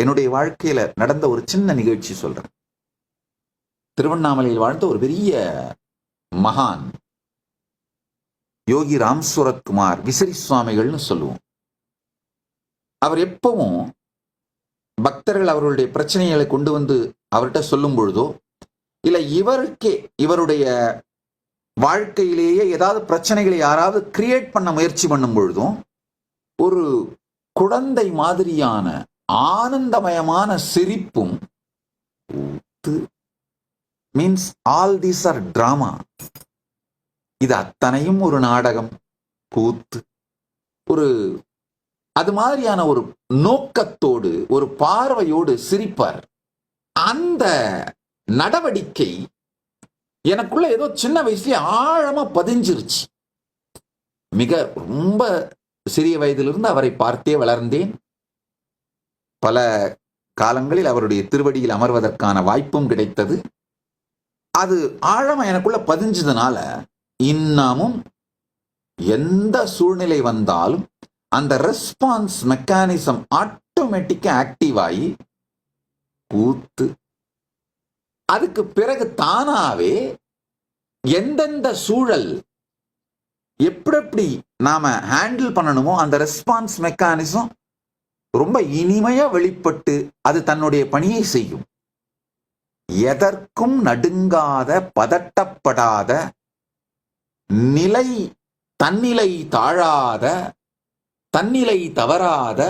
என்னுடைய வாழ்க்கையில நடந்த ஒரு சின்ன நிகழ்ச்சி சொல்றேன். திருவண்ணாமலையில் வாழ்ந்த ஒரு பெரிய மகான் யோகி ராம் சூரத்குமார் விசிறி சுவாமிகள்னு சொல்லுவோம். அவர் எப்பவும் பக்தர்கள் அவர்களுடைய பிரச்சனைகளை கொண்டு வந்து அவர்கிட்ட சொல்லும் பொழுதோ, இல்ல இவருக்கே இவருடைய வாழ்க்கையிலேயே ஏதாவது பிரச்சனைகளை யாராவது கிரியேட் பண்ண முயற்சி பண்ணும் பொழுதும் ஒரு குழந்தை மாதிரியான ஆனந்தமயமான சிரிப்பும், means all these are drama, இது அத்தனையும் ஒரு நாடகம், கூத்து, ஒரு அது மாதிரியான ஒரு நோக்கத்தோடு ஒரு பார்வையோடு சிரிப்பார். அந்த நடவடிக்கை எனக்குள்ள ஏதோ சின்ன வயசுல ஆழமா பதிஞ்சிருச்சு. மிக ரொம்ப சிறிய வயதிலிருந்து அவரை பார்த்தே வளர்ந்தேன். பல காலங்களில் அவருடைய திருவடியில் அமர்வதற்கான வாய்ப்பும் கிடைத்தது. அது ஆழமா எனக்குள்ள பதிஞ்சதுனால இன்னமும் எந்த சூழ்நிலை வந்தாலும் அந்த ரெஸ்பான்ஸ் மெக்கானிசம் ஆட்டோமேட்டிக்கா ஆக்டிவ் ஆகி கூத்து. அதுக்கு பிறகு தானாவே எந்தெந்த சூழல் எப்படி நாம ஹேண்டில் பண்ணணுமோ அந்த ரெஸ்பான்ஸ் மெக்கானிசம் ரொம்ப இனிமையா வெளிப்பட்டு அது தன்னுடைய பணியை செய்யும். எதற்கும் நடுங்காத, பதட்டப்படாத, தன்னிலை தாழாத, தன்னிலை தவறாத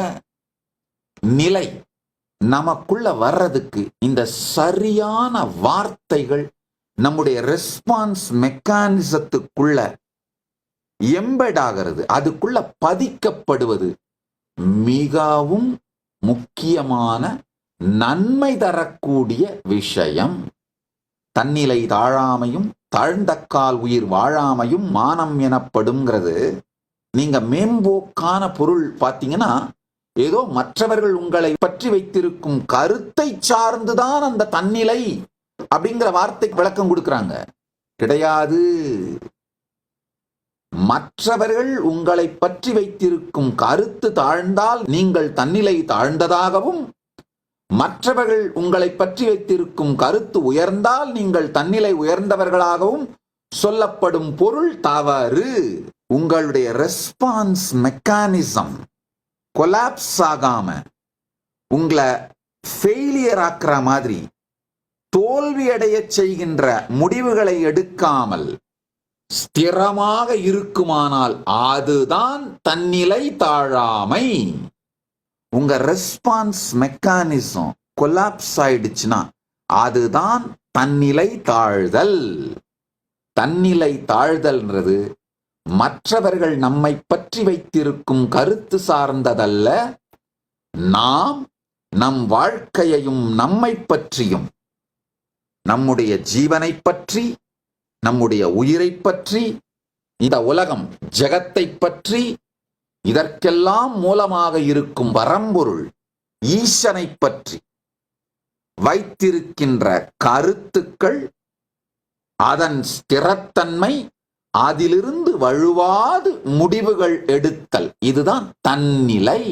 நிலை நமக்குள்ள வர்றதுக்கு இந்த சரியான வார்த்தைகள் நம்முடைய ரெஸ்பான்ஸ் மெக்கானிசத்துக்குள்ள எம்பெட் ஆகிறது, அதுக்குள்ள பதிக்கப்படுவது மிகவும் முக்கியமான நன்மை தரக்கூடிய விஷயம். தன்னிலை தாழாமையும் தாழ்ந்தக்கால் உயிர் வாழாமையும் மானம் எனப்படுங்கிறது. நீங்க மேம்போக்கான பொருள் பார்த்தீங்கன்னா, ஏதோ மற்றவர்கள் உங்களை பற்றி வைத்திருக்கும் கருத்தை சார்ந்துதான் அந்த தன்னிலை அப்படிங்கிற வார்த்தைக்கு விளக்கம் கொடுக்கிறாங்க. கிடையாது. மற்றவர்கள் உங்களை பற்றி வைத்திருக்கும் கருத்து தாழ்ந்தால் நீங்கள் தன்னிலை தாழ்ந்ததாகவும், மற்றவர்கள் உங்களை பற்றி வைத்திருக்கும் கருத்து உயர்ந்தால் நீங்கள் தன்னிலை உயர்ந்தவர்களாகவும் சொல்லப்படும் பொருள் தவறு. உங்களுடைய ரெஸ்பான்ஸ் மெக்கானிசம் கொலாப்ஸ் ஆகாம, உங்களை ஃபெயிலியர் ஆக்குற மாதிரி, தோல்வியடைய செய்கின்ற முடிவுகளை எடுக்காமல் ஸ்திரமாக இருக்குமானால் அதுதான் தன்னிலை தாழாமை. உங்க ரெஸ்பான்ஸ் மெக்கானிசம் கொலாப்ஸ் ஆயிடுச்சுன்னா அதுதான் தன்னிலை தாழ்தல். தன்னிலை தாழ்தல்ன்றது மற்றவர்கள் நம்மை பற்றி வைத்திருக்கும் கருத்து சார்ந்ததல்ல. நாம் நம் வாழ்க்கையையும் நம்மை பற்றியும், நம்முடைய ஜீவனை பற்றி, நம்முடைய உயிரை பற்றி, இந்த உலகம் ஜெகத்தை பற்றி, இதற்கெல்லாம் மூலமாக இருக்கும் பரம்பொருள் ஈசனை பற்றி வைத்திருக்கின்ற கருத்துக்கள், அதன் ஸ்திரத்தன்மை, அதிலிருந்து வழுவாது முடிவுகள் எடுத்தல், இதுதான் தன்னிலை.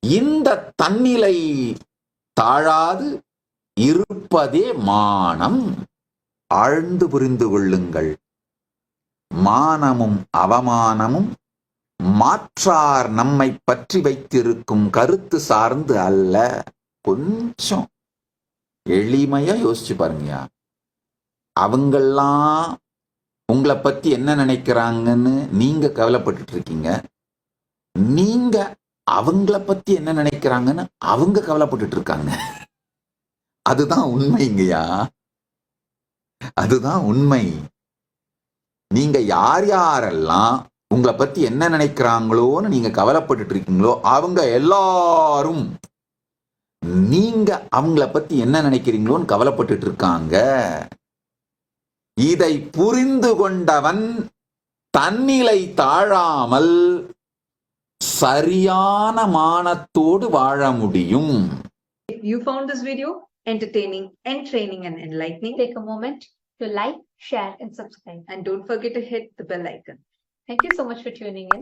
இந்த தன்னிலை தாழாது இருப்பதே மானம். ஆழ்ந்து புரிந்து கொள்ளுங்கள். மானமும் அவமானமும் மாற்றார் நம்மை பற்றி வைத்திருக்கும் கருத்து சார்ந்து அல்ல. கொஞ்சம் எளிமையா யோசிச்சு பாருங்கயா. அவங்கெல்லாம் உங்களை பத்தி என்ன நினைக்கிறாங்கன்னு நீங்க கவலைப்பட்டு இருக்கீங்க. நீங்க அவங்கள பத்தி என்ன நினைக்கிறாங்கன்னு அவங்க கவலைப்பட்டு இருக்காங்க. அதுதான் உண்மைங்கய்யா, அதுதான் உண்மை. நீங்க யார் யாரெல்லாம் உங்களை பத்தி என்ன நினைக்கிறாங்களோன்னு நீங்க கவலைப்பட்டு இருக்கீங்களோ அவங்க எல்லாரும் நீங்க அவங்கள பத்தி என்ன நினைக்கிறீங்களோன்னு கவலைப்பட்டு இருக்காங்க. இதை புரிந்து கொண்டவன் தன்னிலை தாழாமல் சரியான மானத்தோடு வாழ முடியும். If you found this video entertaining, entraining and enlightening, take a moment to like, share and subscribe. And don't forget to hit the bell icon. Thank you so much for tuning in.